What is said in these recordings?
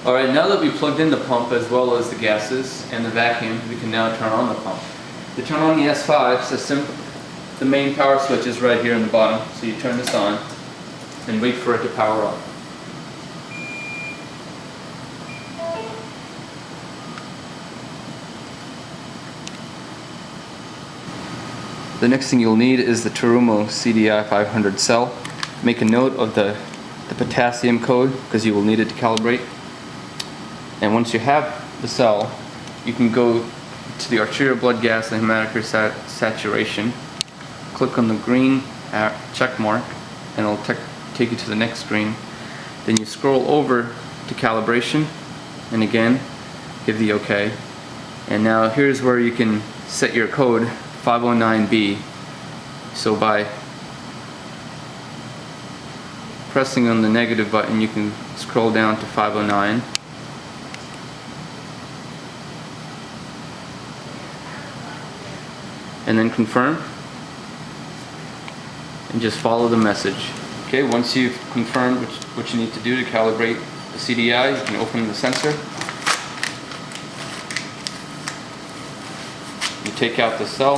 Alright, now that we plugged in the pump as well as the gases and the vacuum, we can now turn on the pump. To turn on the S5 system, the main power switch is right here in the bottom, so you turn this on and wait for it to power on. The next thing you'll need is the Hemo Cdi 500 cell. Make a note of the potassium code because you will need it to calibrate. And once you have the cell, you can go to the arterial blood gas and hematocrit saturation, click on the green check mark, and it'll take you to the next screen. Then you scroll over to calibration, and again, give the OK. And now here's where you can set your code 509B. So by pressing on the negative button, you can scroll down to 509. And then confirm, and just follow the message. Okay, once you've confirmed what you need to do to calibrate the CDI, you can open the sensor. You take out the cell.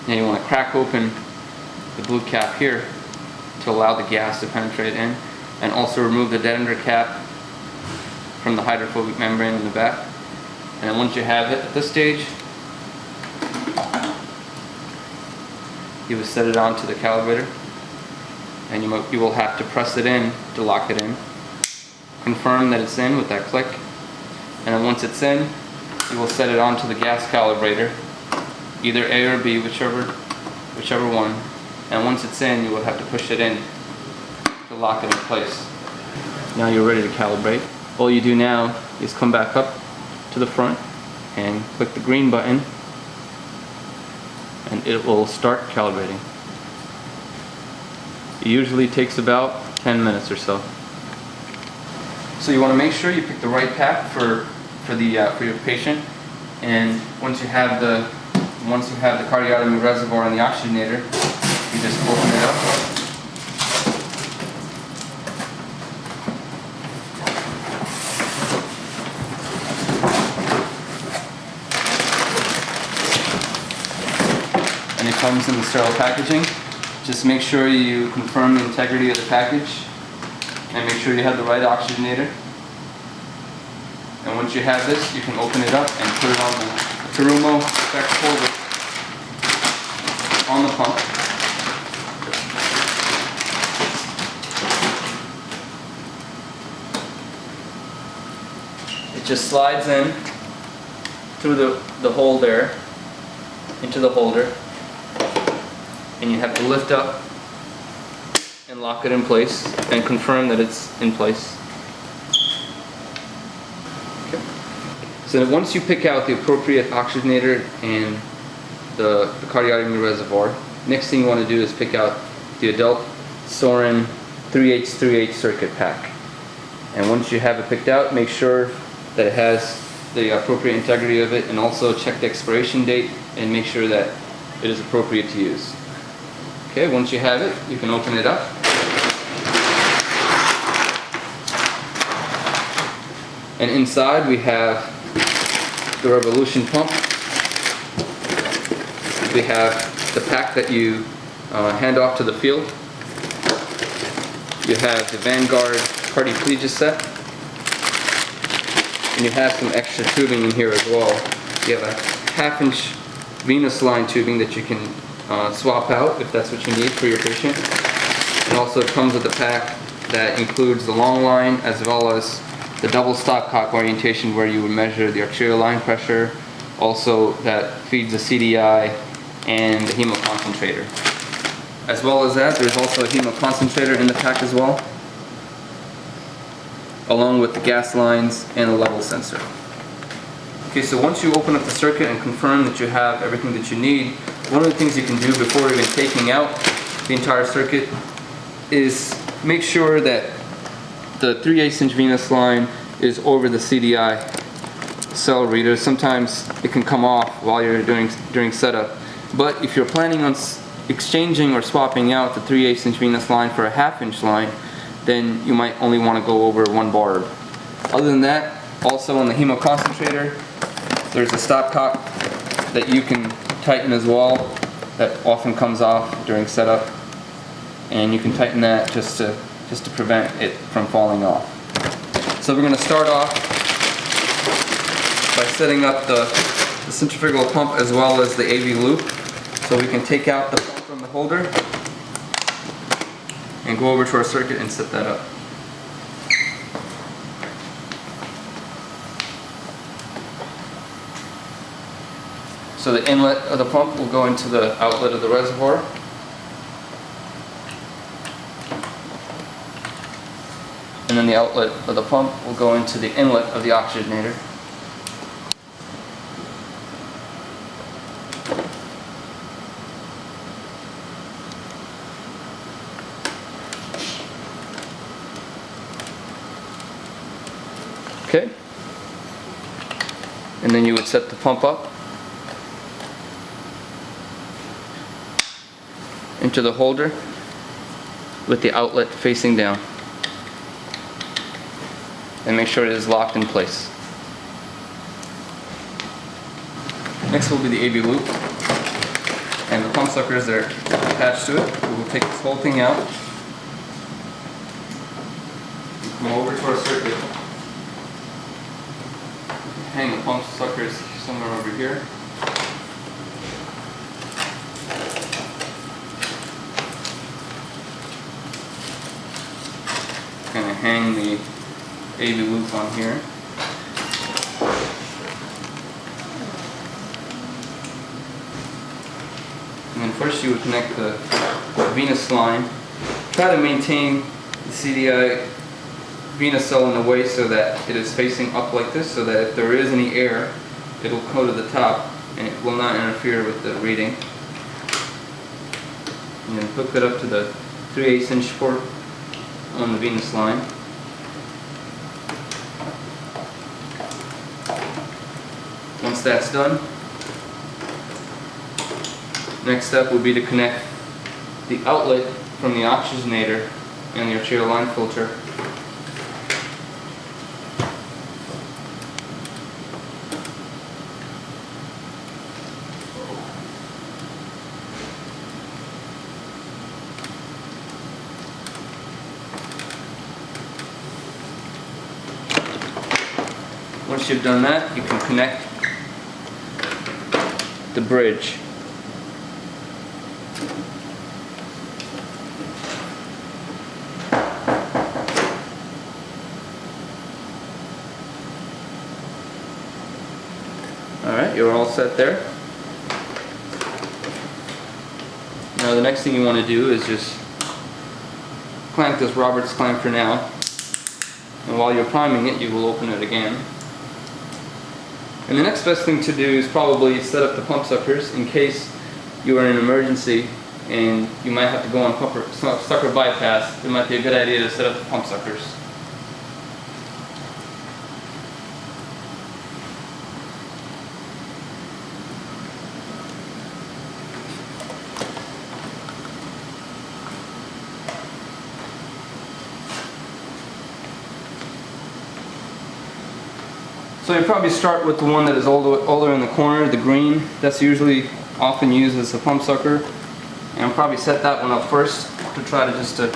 Now you want to crack open the blue cap here to allow the gas to penetrate in, and also remove the dead ender cap from the hydrophobic membrane in the back. And then once you have it at this stage, you will set it onto the calibrator, and you will have to press it in to lock it in. Confirm that it's in with that click, and then once it's in, you will set it onto the gas calibrator, either A or B, whichever one. And once it's in, you will have to push it in to lock it in place. Now you're ready to calibrate. All you do now is come back up to the front and click the green button, and it will start calibrating. It usually takes about 10 minutes or so. So you want to make sure you pick the right pack for your patient, and once you have the cardiotomy reservoir and the oxygenator, you just open it up. And it comes in the sterile packaging. Just make sure you confirm the integrity of the package, and make sure you have the right oxygenator. And once you have this, you can open it up and put it on the Hemo effect holder on the pump. It just slides in through the hole there, into the holder, and you have to lift up and lock it in place and confirm that it's in place. Okay. So that once you pick out the appropriate oxygenator and the cardiotomy reservoir, next thing you want to do is pick out the adult Sorin 3/8 circuit pack. And once you have it picked out, make sure that it has the appropriate integrity of it, and also check the expiration date and make sure that it is appropriate to use. Okay, once you have it, you can open it up. And inside we have the revolution pump. We have the pack that you hand off to the field. You have the Vanguard Cardioplegia set. And you have some extra tubing in here as well. You have a 1/2-inch venous line tubing that you can swap out if that's what you need for your patient. And also it comes with a pack that includes the long line as well as the double stopcock orientation where you would measure the arterial line pressure, also that feeds the CDI and the Hemo Concentrator. As well as that, there's also a Hemo Concentrator in the pack as well, along with the gas lines and the level sensor. Okay, so once you open up the circuit and confirm that you have everything that you need, one of the things you can do before even taking out the entire circuit is make sure that the 3/8-inch venous line is over the CDI cell reader. Sometimes it can come off while you're during setup, but if you're planning on exchanging or swapping out the 3/8 inch venous line for a 1/2 inch line, then you might only want to go over one barb. Other than that, also on the Hemo Concentrator, there's a stopcock that you can tighten as well that often comes off during setup, and you can tighten that just to prevent it from falling off. So we're going to start off by setting up the centrifugal pump as well as the AV loop, so we can take out the pump from the holder and go over to our circuit and set that up. So the inlet of the pump will go into the outlet of the reservoir. And then the outlet of the pump will go into the inlet of the oxygenator. Okay. And then you would set the pump up into the holder with the outlet facing down, and make sure it is locked in place. Next will be the AV loop and the pump suckers that are attached to it. We will take this whole thing out, come over to our circuit, hang the pump suckers somewhere over here. Kind of hang the AV loop on here. And then first you would connect the venous line. Try to maintain the CDI venous cell in a way so that it is facing up like this, so that if there is any air, it will go to the top and it will not interfere with the reading. And then hook it up to the 3/8 inch port on the venous line. Once that's done, next step will be to connect the outlet from the oxygenator and the arterial line filter Once you've done that, you can connect the bridge. Alright, you're all set there. Now the next thing you want to do is just clamp this Roberts clamp for now. And while you're priming it, you will open it again. And the next best thing to do is probably set up the pump suckers in case you are in an emergency and you might have to go on sucker bypass. It might be a good idea to set up the pump suckers. So you probably start with the one that is older in the corner, the green. That's usually often used as a pump sucker. And I'll probably set that one up first to try to just to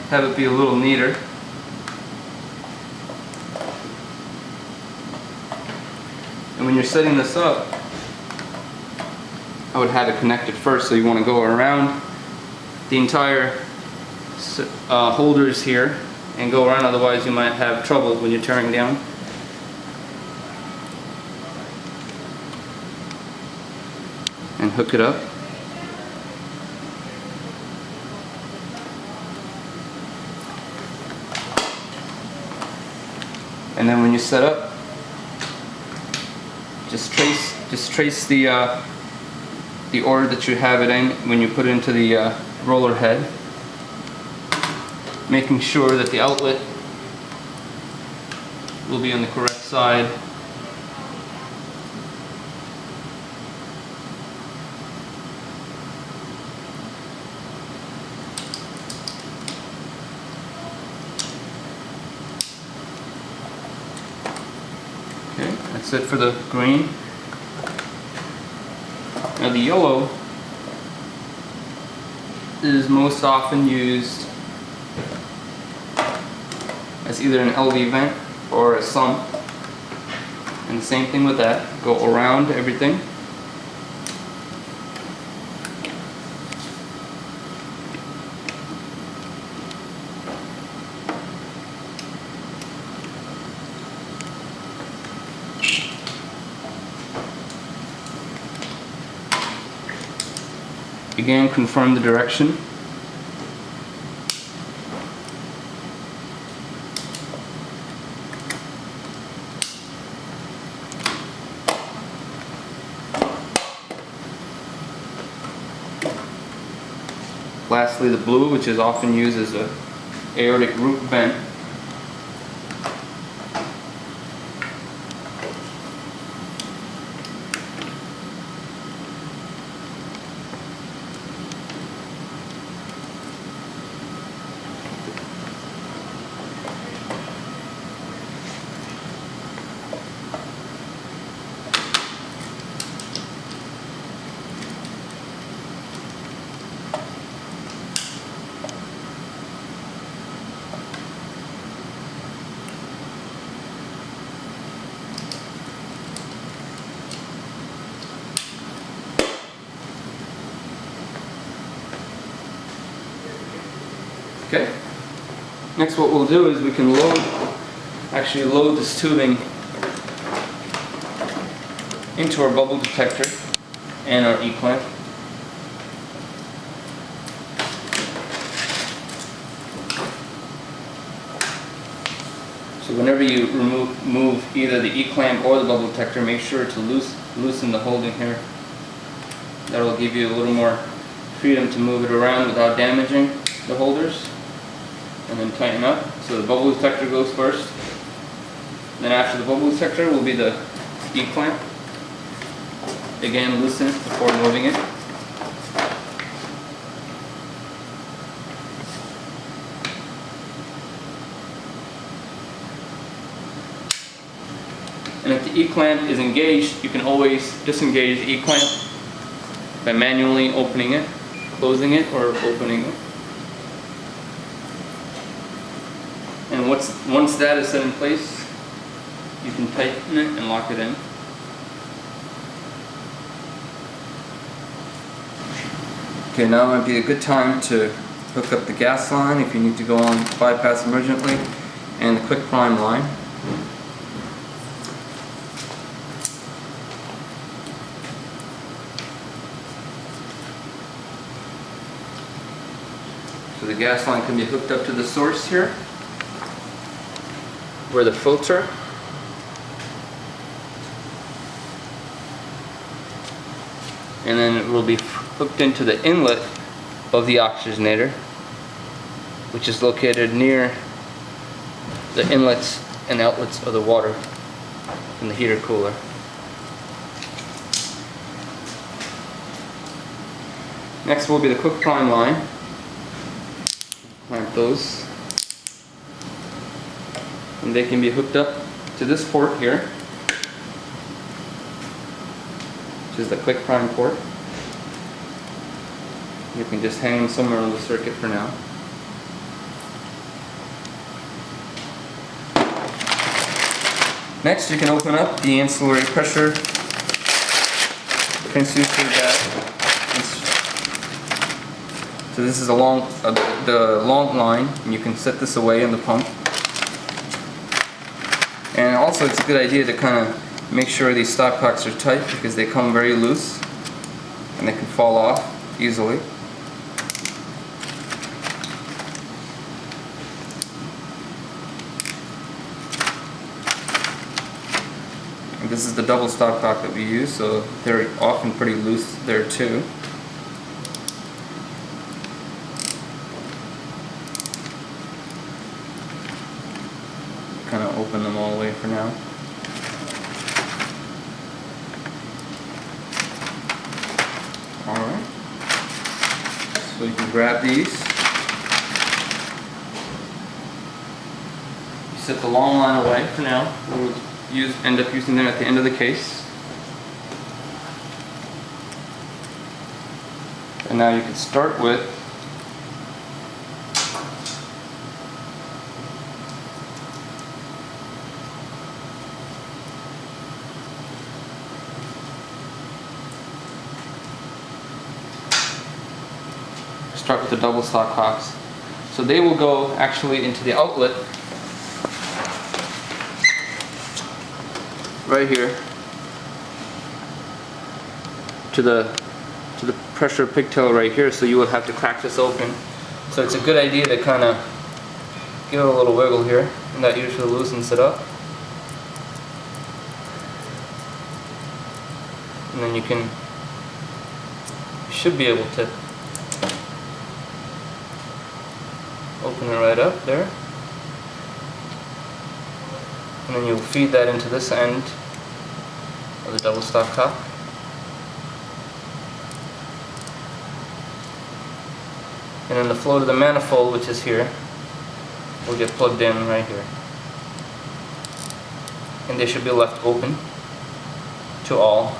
have it be a little neater. And when you're setting this up, I would have it connected first. So you want to go around the entire holders here and go around, otherwise you might have trouble when you're tearing down. And hook it up. And then when you set up, just trace the order that you have it in when you put it into the roller head, making sure that the outlet will be on the correct side. That's it for the green. Now the yellow is most often used as either an LV vent or a sump. And the same thing with that. Go around everything. Again, confirm the direction. Lastly, the blue, which is often used as an aortic root vent. Okay. Next, what we'll do is we can actually load this tubing into our bubble detector and our E-clamp. So whenever you move either the E-clamp or the bubble detector, make sure to loosen the holding here. That will give you a little more freedom to move it around without damaging the holders. And then tighten up. So the bubble detector goes first. Then after the bubble detector will be the E-clamp. Again, loosen it before moving it. And if the E-clamp is engaged, you can always disengage the E-clamp by manually opening it, closing it, or opening it. And once that is set in place, you can tighten it and lock it in. Okay, now might be a good time to hook up the gas line if you need to go on bypass emergently, and the quick prime line. So the gas line can be hooked up to the source here, where the filter and then it will be hooked into the inlet of the oxygenator, which is located near the inlets and outlets of the water in the heater cooler. Next will be the quick prime line. Clamp those. And they can be hooked up to this port here, which is the quick prime port. You can just hang them somewhere on the circuit for now. Next, you can open up the ancillary pressure transducer gap. So this is the long line, and you can set this away in the pump. And also, it's a good idea to kind of make sure these stopcocks are tight, because they come very loose and they can fall off easily. And this is the double stopcock that we use, so they're often pretty loose there too. Kind of open them all the way for now. Alright. So you can grab these. You set the long line away for now. We'll end up using them at the end of the case. And now you can start with the double stock cocks. So they will go actually into the outlet right here to the pressure pigtail right here, so you would have to crack this open. So it's a good idea to kind of give it a little wiggle here, and that usually loosens it up. And then you should be able to open it right up there. And then you'll feed that into this end of the double stock cock. And then the flow to the manifold, which is here, will get plugged in right here. And they should be left open to all.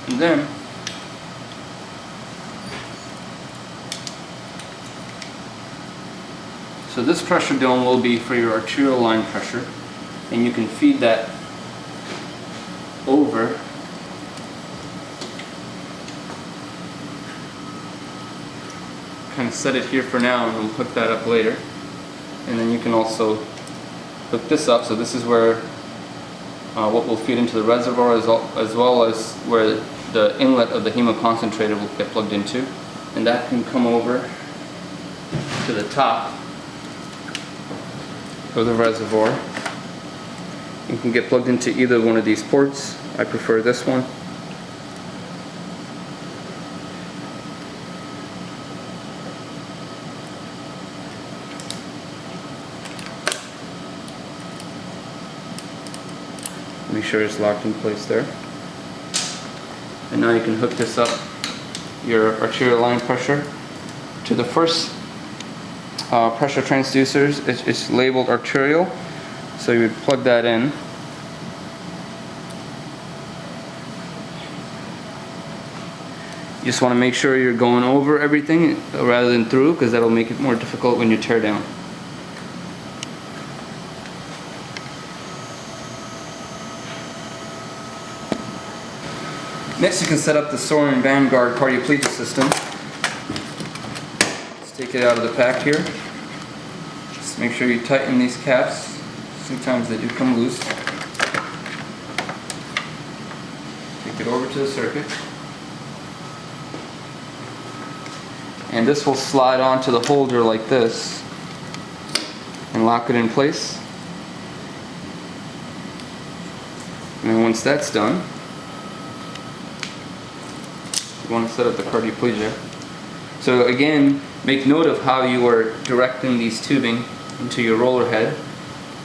And then so this pressure dome will be for your arterial line pressure, and you can feed that over kind of set it here for now, and we'll hook that up later. And then you can also hook this up, so this is where what will feed into the reservoir, as well as where the inlet of the Hemo Concentrator will get plugged into, and that can come over to the top of the reservoir. You can get plugged into either one of these ports. I prefer this one. Make sure it's locked in place there. And now you can hook this up, your arterial line pressure, to the first pressure transducers. It's labeled arterial, so you would plug that in. You just want to make sure you're going over everything rather than through, because that'll make it more difficult when you tear down. Next, you can set up the Sorin Vanguard Cardioplegia system. Let's take it out of the pack here. Just make sure you tighten these caps. Sometimes they do come loose. Take it over to the circuit. And this will slide onto the holder like this and lock it in place. And then once that's done, you want to set up the Cardioplegia. So again, make note of how you are directing these tubing into your roller head.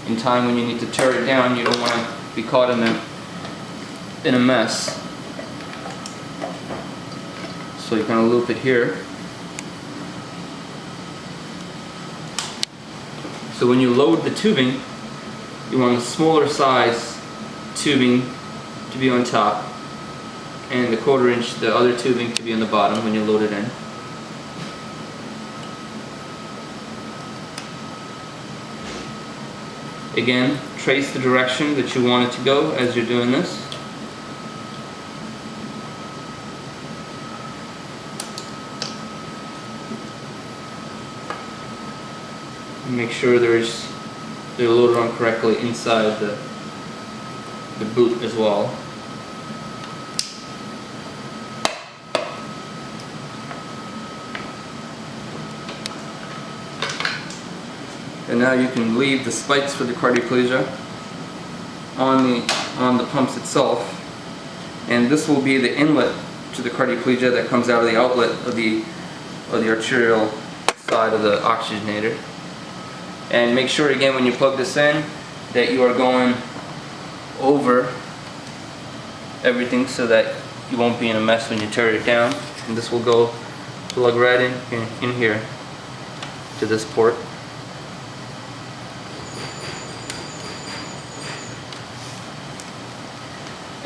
In time when you need to tear it down, you don't want to be caught in a mess. So you kind of loop it here. So when you load the tubing, you want a smaller size tubing to be on top, and the 1/4 inch, the other tubing, to be on the bottom when you load it in. Again, trace the direction that you want it to go as you're doing this. And make sure they're loaded on correctly inside the boot as well. And now you can leave the spikes for the Cardioplegia on the pumps itself, and this will be the inlet to the Cardioplegia that comes out of the outlet of the arterial side of the oxygenator. And make sure again when you plug this in that you are going over everything so that you won't be in a mess when you tear it down. And this will go plug right in here to this port.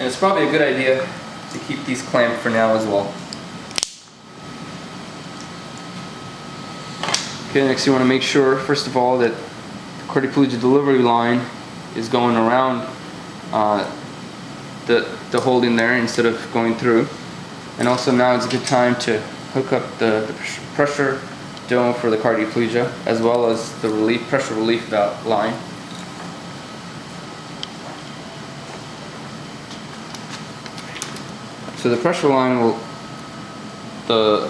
And it's probably a good idea to keep these clamped for now as well. Okay, next you want to make sure, first of all, that the Cardioplegia delivery line is going around the holding there instead of going through. And also now is a good time to hook up the pressure dome for the Cardioplegia, as well as the pressure relief valve line. So the pressure line will, the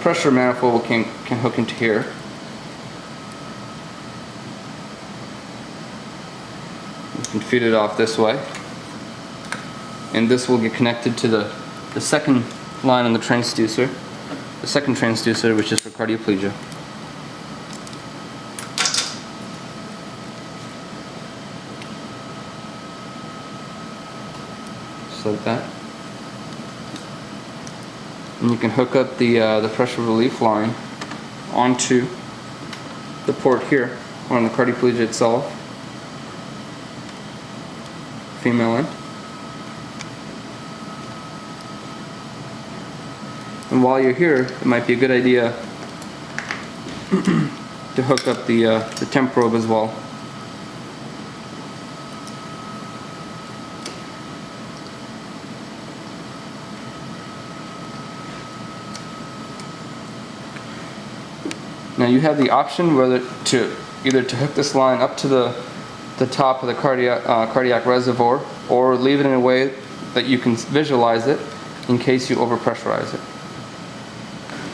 pressure manifold can hook into here. You can feed it off this way, and this will get connected to the second line on the transducer, the second transducer, which is for Cardioplegia. Just like that. And you can hook up the pressure relief line onto the port here on the Cardioplegia itself, female end. And while you're here, it might be a good idea to hook up the temp probe as well. Now you have the option whether to either to hook this line up to the top of the cardiac reservoir, or leave it in a way that you can visualize it in case you overpressurize it.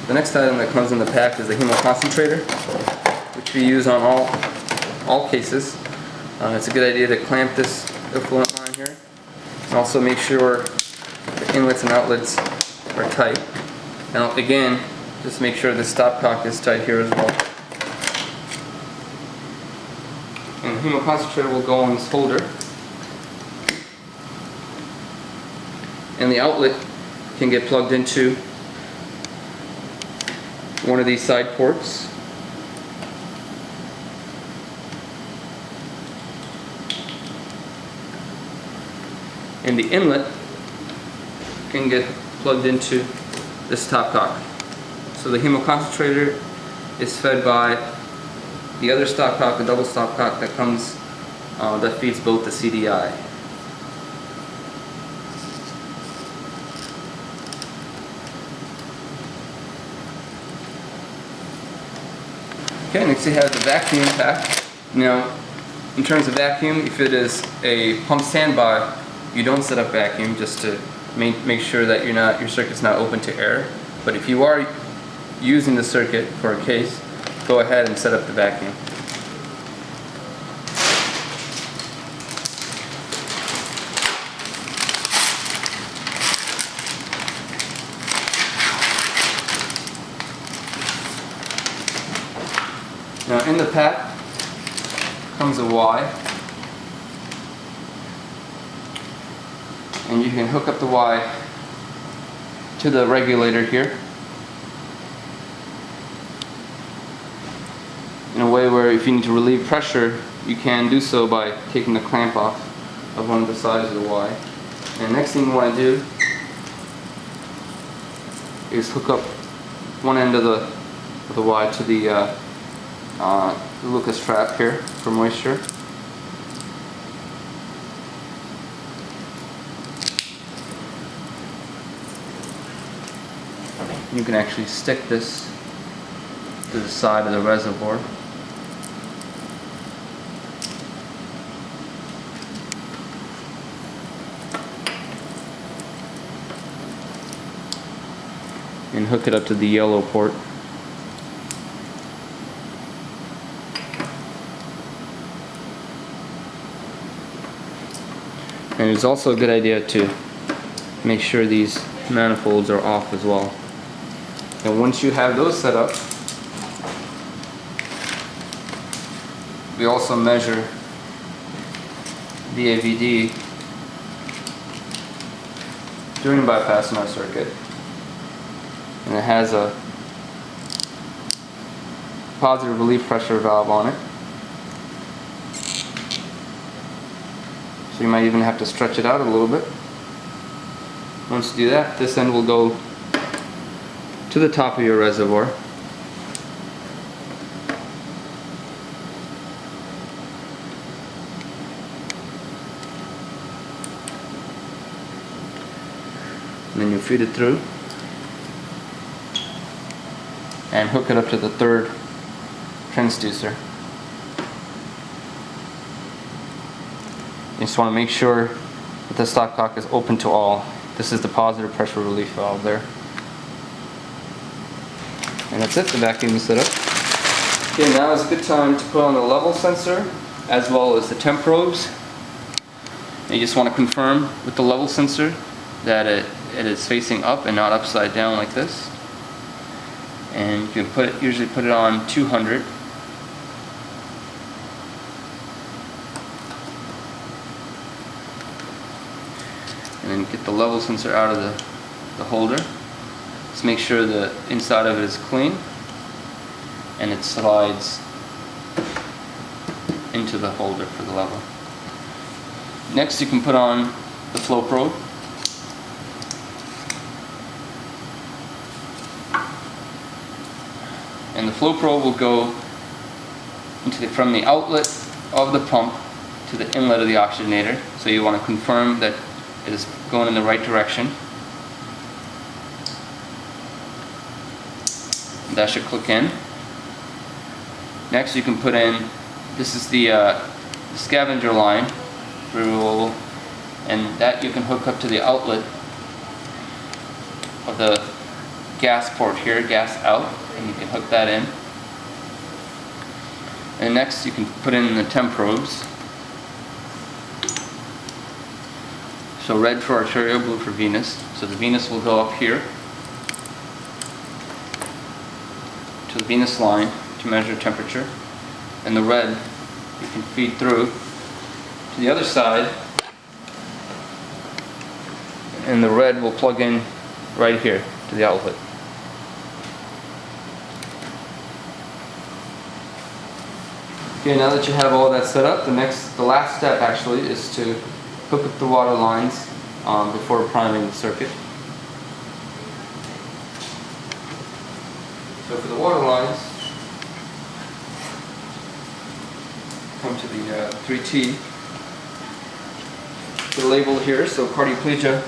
The next item that comes in the pack is the Hemo Concentrator, which we use on all cases. It's a good idea to clamp this effluent line here, and also make sure the inlets and outlets are tight. Now again, just make sure the stopcock is tight here as well. And the Hemo Concentrator will go on this holder. And the outlet can get plugged into one of these side ports. And the inlet can get plugged into this stopcock. So the Hemo Concentrator is fed by the other stopcock, the double stopcock that comes, that feeds both the CDI. Okay, next we have the vacuum pack. Now, in terms of vacuum, if it is a pump standby, you don't set up vacuum, just to make sure that your circuit's not open to air. But if you are using the circuit for a case, go ahead and set up the vacuum. Now in the pack comes a Y, and you can hook up the Y to the regulator here in a way where if you need to relieve pressure, you can do so by taking the clamp off of one of the sides of the Y. And the next thing you want to do is hook up one end of the Y to the Lucas trap here for moisture. You can actually stick this to the side of the reservoir. And hook it up to the yellow port. And it's also a good idea to make sure these manifolds are off as well. And once you have those set up, we also measure the AVD during bypass in our circuit. And it has a positive relief pressure valve on it. So you might even have to stretch it out a little bit. Once you do that, this end will go to the top of your reservoir. And then you feed it through and hook it up to the third transducer. You just want to make sure that the stopcock is open to all. This is the positive pressure relief valve there. And that's it, the vacuum is set up. Okay, now is a good time to put on the level sensor as well as the temp probes. And you just want to confirm with the level sensor that it is facing up and not upside down like this. And you can usually put it on 200. And then get the level sensor out of the holder. Just make sure the inside of it is clean and it slides into the holder for the level. Next you can put on the flow probe. And the flow probe will go from the outlet of the pump to the inlet of the oxygenator. So you want to confirm that it is going in the right direction. That should click in. Next you can put in, this is the scavenger line, and that you can hook up to the outlet of the gas port here, gas out, and you can hook that in. And next you can put in the temp probes. So red for arterial, blue for venous. So the venous will go up here to the venous line to measure temperature, and the red you can feed through to the other side, and the red will plug in right here to the outlet. Okay, now that you have all that set up, the last step actually is to hook up the water lines before priming the circuit. So for the water lines, come to the 3T. The label here, so Cardioplegia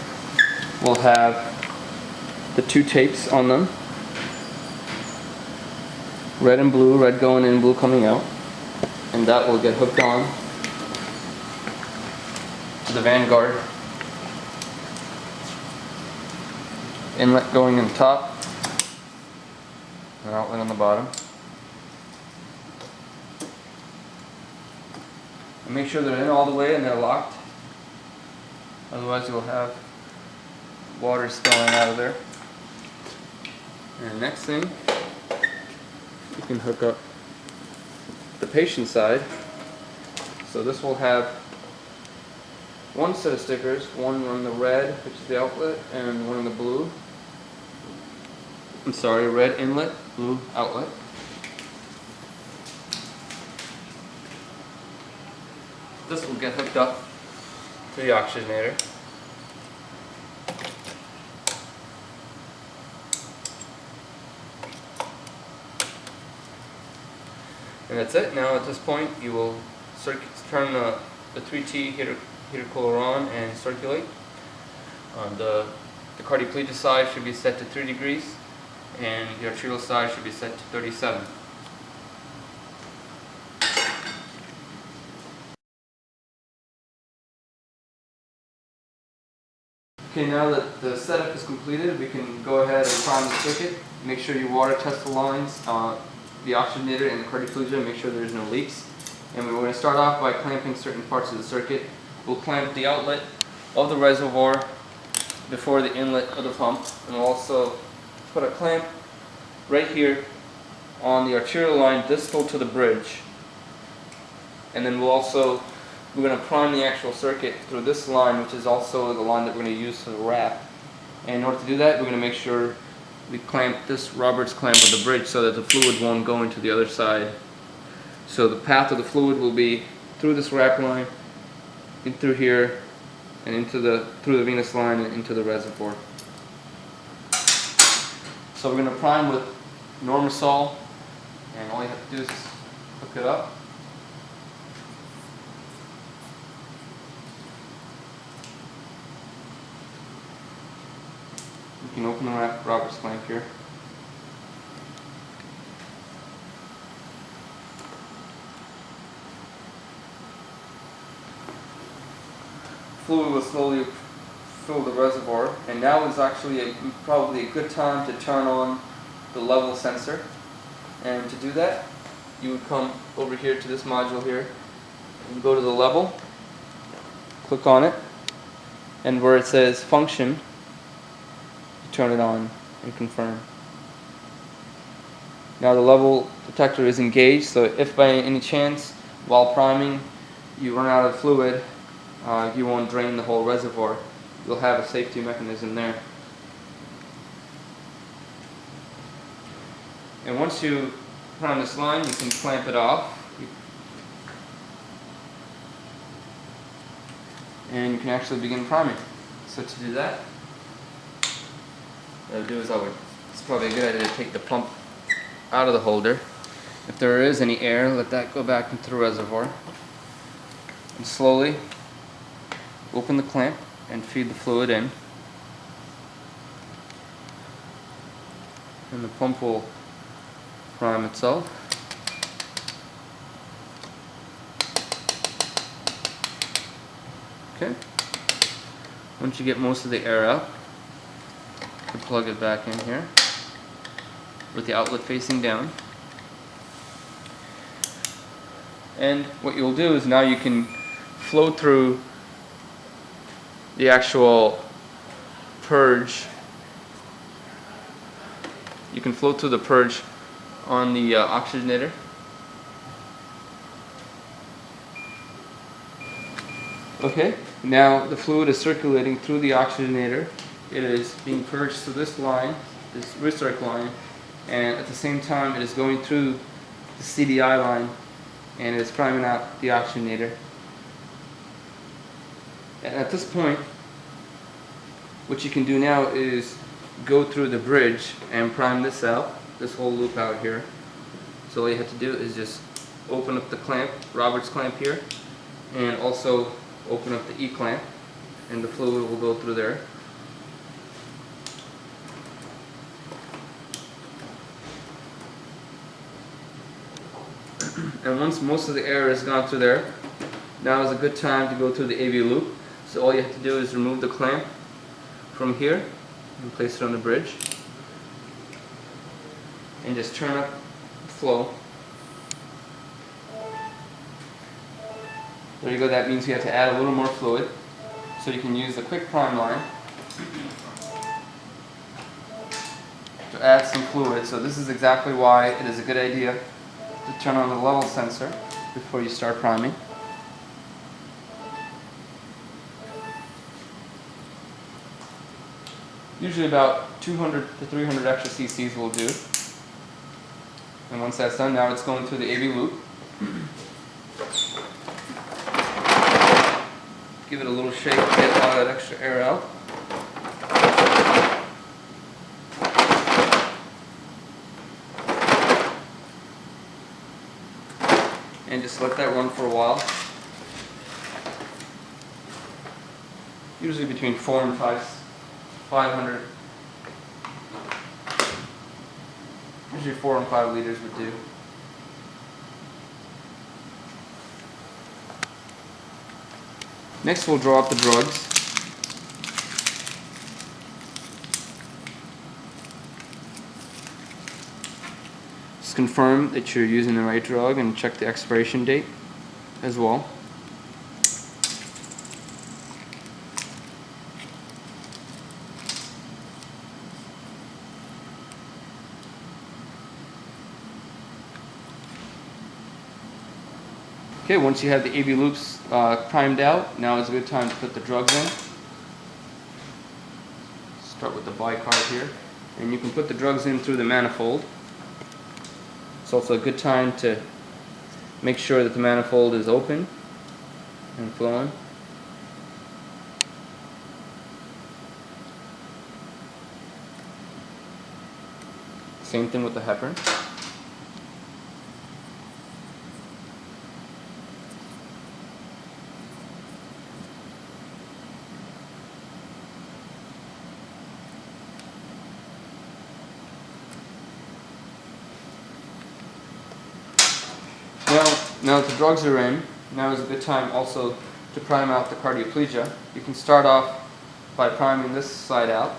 will have the two tapes on them. Red and blue, red going in, blue coming out. And that will get hooked on to the Vanguard. Inlet going in the top, and outlet on the bottom. And make sure they're in all the way and they're locked. Otherwise you'll have water spilling out of there. And next thing, you can hook up the patient side. So this will have one set of stickers, one on the red, which is the outlet, and one on the blue. I'm sorry, red inlet, blue outlet. This will get hooked up to the oxygenator. And that's it. Now at this point you will turn the 3T heater cooler on and circulate. The Cardioplegia side should be set to 3 degrees and the arterial side should be set to 37. Okay, now that the setup is completed, we can go ahead and prime the circuit. Make sure you water test the lines, the oxygenator and the Cardioplegia, make sure there's no leaks. And we're going to start off by clamping certain parts of the circuit. We'll clamp the outlet of the reservoir before the inlet of the pump, and we'll also put a clamp right here on the arterial line distal to the bridge. And then we're going to prime the actual circuit through this line, which is also the line that we're going to use for the wrap. And in order to do that, we're going to make sure we clamp this Roberts clamp of the bridge so that the fluid won't go into the other side. So the path of the fluid will be through this wrap line in through here and through the venous line and into the reservoir. So we're going to prime with Normasol, and all you have to do is hook it up. You can open the Robert's clamp here. Fluid will slowly fill the reservoir, and now is actually probably a good time to turn on the level sensor. And to do that, you would come over here to this module here and go to the level, click on it, and where it says function, you turn it on and confirm. Now the level detector is engaged, so if by any chance while priming you run out of fluid, you won't drain the whole reservoir. You'll have a safety mechanism there. And once you prime this line, you can clamp it off. And you can actually begin priming. So to do that, what I would do is it's probably a good idea to take the pump out of the holder. If there is any air, let that go back into the reservoir. And slowly open the clamp and feed the fluid in. And the pump will prime itself. Okay. Once you get most of the air out, you plug it back in here with the outlet facing down. And what you'll do is now you can flow through the actual purge. You can flow through the purge on the oxygenator. Okay, now the fluid is circulating through the oxygenator. It is being purged through this line, this recirc line, and at the same time it is going through the CDI line, and it's priming out the oxygenator. And at this point, what you can do now is go through the bridge and prime this out, this whole loop out here. So all you have to do is just open up the clamp, Robert's clamp here, and also open up the E clamp, and the fluid will go through there. And once most of the air has gone through there, now is a good time to go through the AV loop. So all you have to do is remove the clamp from here and place it on the bridge, and just turn up the flow. There you go. That means you have to add a little more fluid, so you can use the quick prime line to add some fluid. So this is exactly why it is a good idea to turn on the level sensor before you start priming. Usually about 200 to 300 extra cc's will do. And once that's done, now it's going through the AV loop. Give it a little shake to get all that extra air out. And just let that run for a while. Usually between 400 and 500. Usually 4 and 5 liters would do. Next we'll draw up the drugs. Just confirm that you're using the right drug and check the expiration date as well. Okay, once you have the AV loops primed out, now is a good time to put the drugs in. Start with the bicarb here, and you can put the drugs in through the manifold. It's also a good time to make sure that the manifold is open and flowing. Same thing with the heparin. Now that the drugs are in, now is a good time also to prime out the cardioplegia. You can start off by priming this side out.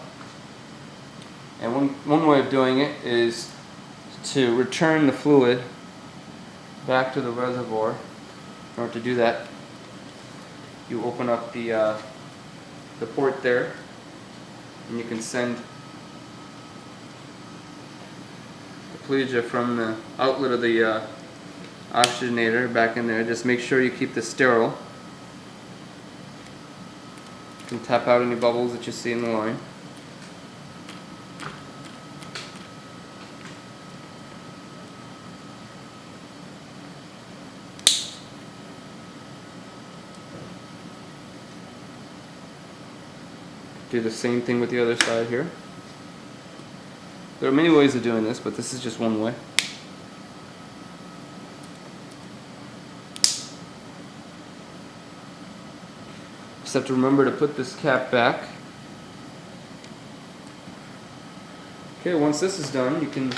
And one way of doing it is to return the fluid back to the reservoir. In order to do that, you open up the port there, and you can send the plegia from the outlet of the oxygenator back in there. Just make sure you keep this sterile. You can tap out any bubbles that you see in the line. Do the same thing with the other side here. There are many ways of doing this, but this is just one way. Just have to remember to put this cap back. Okay, once this is done, you can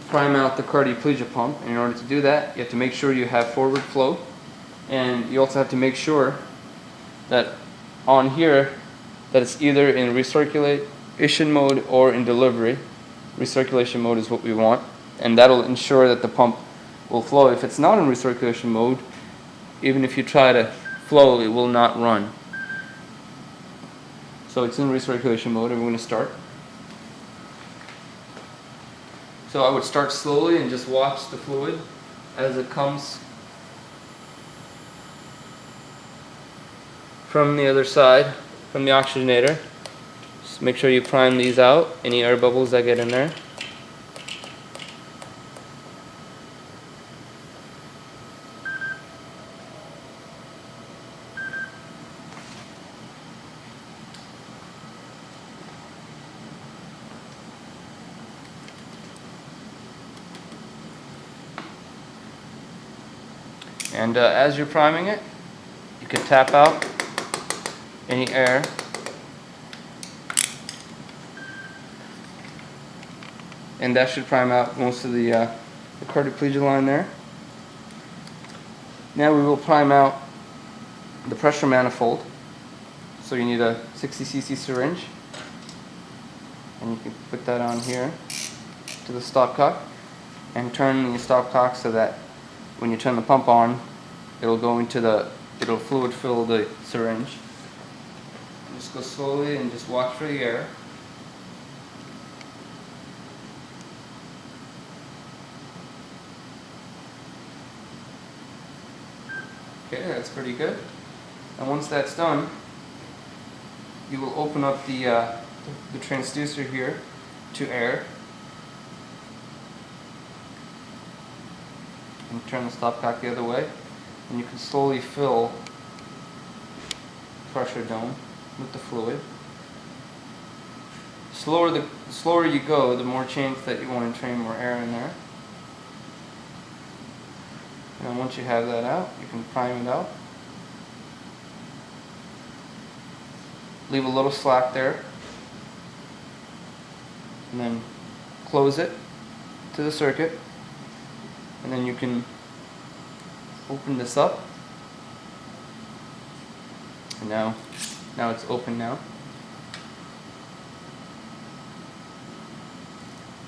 prime out the cardioplegia pump. And in order to do that, you have to make sure you have forward flow. And you also have to make sure that on here, that it's either in recirculation mode or in delivery. Recirculation mode is what we want, and that'll ensure that the pump will flow. If it's not in recirculation mode, even if you try to flow, it will not run. So it's in recirculation mode, and we're going to start. So I would start slowly and just watch the fluid as it comes from the other side, from the oxygenator. Just make sure you prime these out, any air bubbles that get in there. And as you're priming it, you can tap out any air. And that should prime out most of the cardioplegia line there. Now we will prime out the pressure manifold. So you need a 60 cc syringe. And you can put that on here to the stopcock. And turn the stopcock so that when you turn the pump on, it'll fluid fill the syringe. Just go slowly and just watch for the air. Okay, that's pretty good. And once that's done, you will open up the transducer here to air. And turn the stopcock the other way, and you can slowly fill the pressure dome with the fluid. The slower you go, the more chance that you want to train more air in there. And once you have that out, you can prime it out. Leave a little slack there, and then close it to the circuit. And then you can open this up. And now it's open now.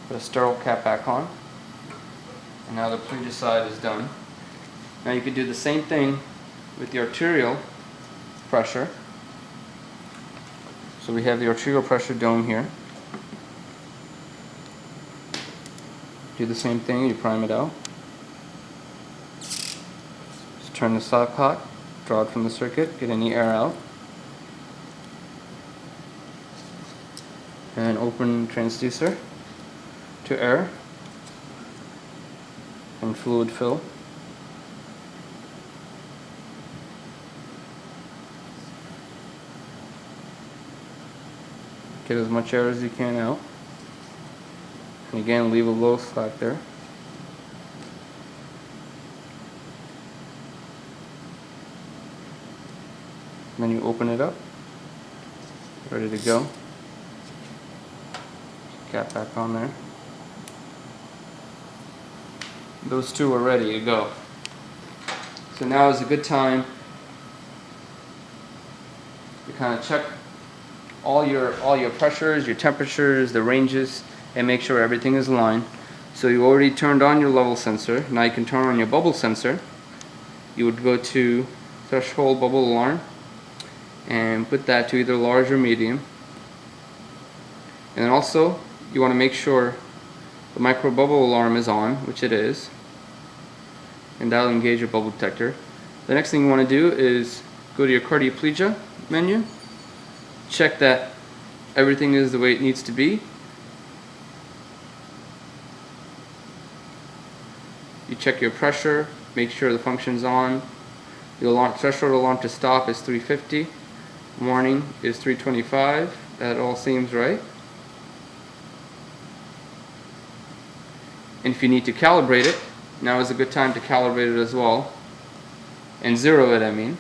Put a sterile cap back on. And now the plegia side is done. Now you can do the same thing with the arterial pressure. So we have the arterial pressure dome here. Do the same thing, you prime it out. Turn the stopcock, draw it from the circuit, get any air out. And open transducer to air and fluid fill. Get as much air as you can out. And again, leave a little slack there. Then you open it up, ready to go. Cap back on there. Those two are ready to go. So now is a good time to kind of check all your pressures, your temperatures, the ranges, and make sure everything is aligned. So you already turned on your level sensor. Now you can turn on your bubble sensor. You would go to threshold bubble alarm and put that to either large or medium. And then also you want to make sure the micro bubble alarm is on, which it is, and that'll engage your bubble detector. The next thing you want to do is go to your Cardioplegia menu, check that everything is the way it needs to be. You check your pressure, make sure the function's on. The alarm threshold alarm to stop is 350. Warning is 325. That all seems right. And if you need to calibrate it, now is a good time to calibrate it as well. And zero it, I mean.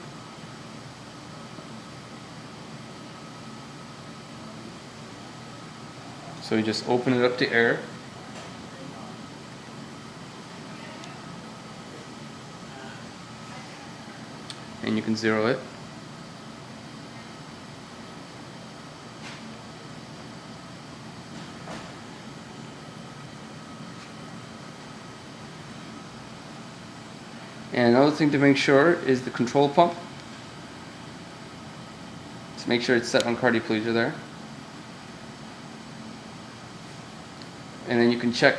So you just open it up to air. And you can zero it. And another thing to make sure is the control pump. Just make sure it's set on Cardioplegia there. And then you can check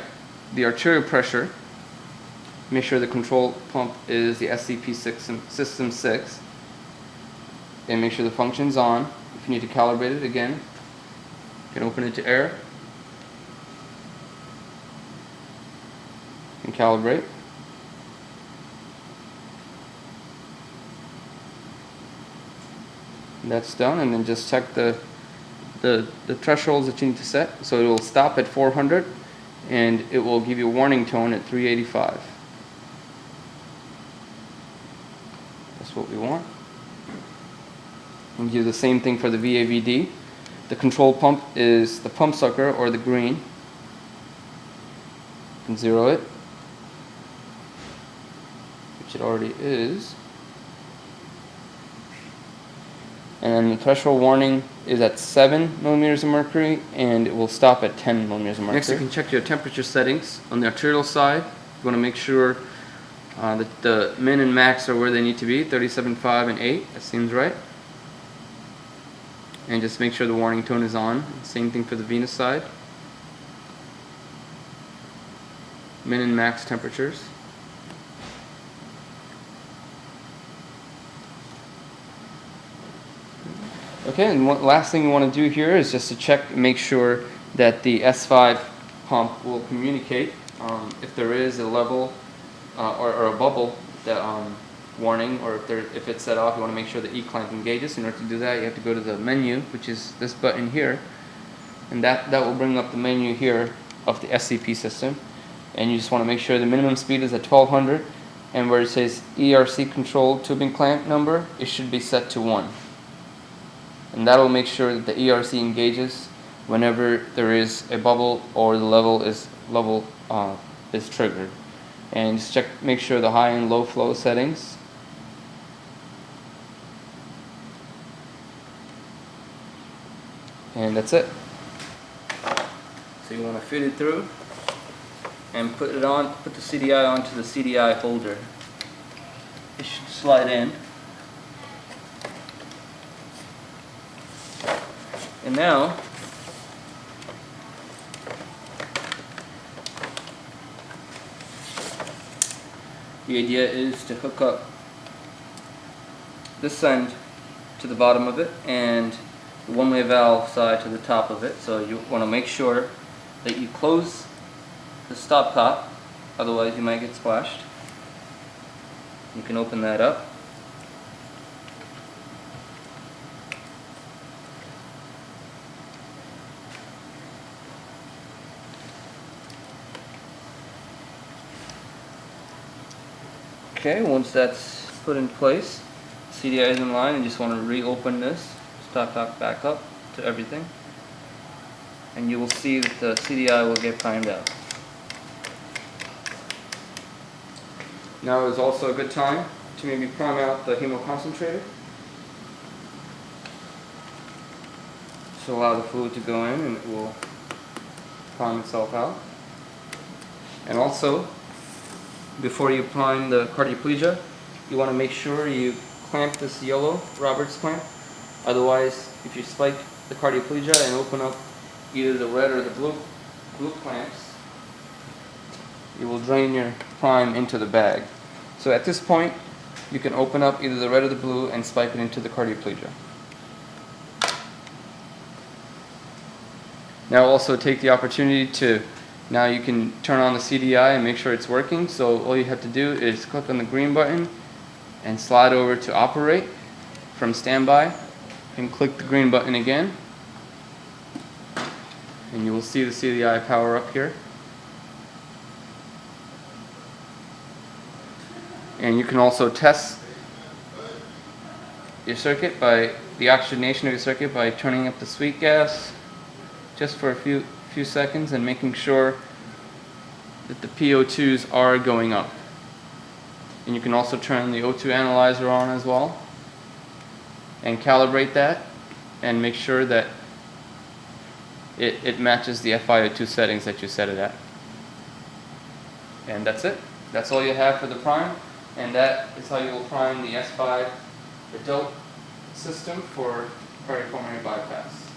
the arterial pressure. Make sure the control pump is the SCP System 6. And make sure the function's on. If you need to calibrate it again, you can open it to air and calibrate. And that's done, and then just check the thresholds that you need to set. So it will stop at 400 and it will give you a warning tone at 385. That's what we want. And do the same thing for the VAVD. The control pump is the pump sucker, or the green. You can zero it, which it already is. And the threshold warning is at 7 millimeters of mercury, and it will stop at 10 millimeters of mercury. Next, you can check your temperature settings. On the arterial side, you want to make sure that the min and max are where they need to be, 37.5 and 8. That seems right. And just make sure the warning tone is on. Same thing for the venous side. Min and max temperatures. Okay, and last thing you want to do here is just to check, make sure that the S5 pump will communicate if there is a level or a bubble that warning, or if it's set off. You want to make sure the E-clamp engages. In order to do that, you have to go to the menu, which is this button here, and that will bring up the menu here of the SCP system. And you just want to make sure the minimum speed is at 1200, and where it says ERC controlled tubing clamp number, it should be set to 1. And that will make sure that the ERC engages whenever there is a bubble or the level is triggered. And just check, make sure the high and low flow settings. And that's it. So you want to feed it through and put the CDI onto the CDI holder. It should slide in. And now, the idea is to hook up this end to the bottom of it and the one-way valve side to the top of it. So you want to make sure that you close the stopcock, otherwise you might get splashed. You can open that up. Okay, once that's put in place, CDI is in line, and you just want to reopen this, stop, back up to everything, and you will see that the CDI will get primed out. Now is also a good time to maybe prime out the Hemo Concentrator. So allow the fluid to go in and it will prime itself out. And also, before you prime the Cardioplegia, you want to make sure you clamp this yellow Roberts clamp. Otherwise, if you spike the Cardioplegia and open up either the red or the blue clamps, you will drain your prime into the bag. So at this point, you can open up either the red or the blue and spike it into the Cardioplegia. Now also take the opportunity to, now you can turn on the CDI and make sure it's working. So all you have to do is click on the green button and slide over to operate from standby and click the green button again. And you will see the CDI power up here. And you can also test your circuit by the oxygenation of your circuit by turning up the sweet gas just for a few seconds and making sure that the PO2s are going up. And you can also turn the O2 analyzer on as well and calibrate that and make sure that it matches the FiO2 settings that you set it at. And that's it. That's all you have for the prime, and that is how you will prime the S5 adult system for cardiopulmonary bypass.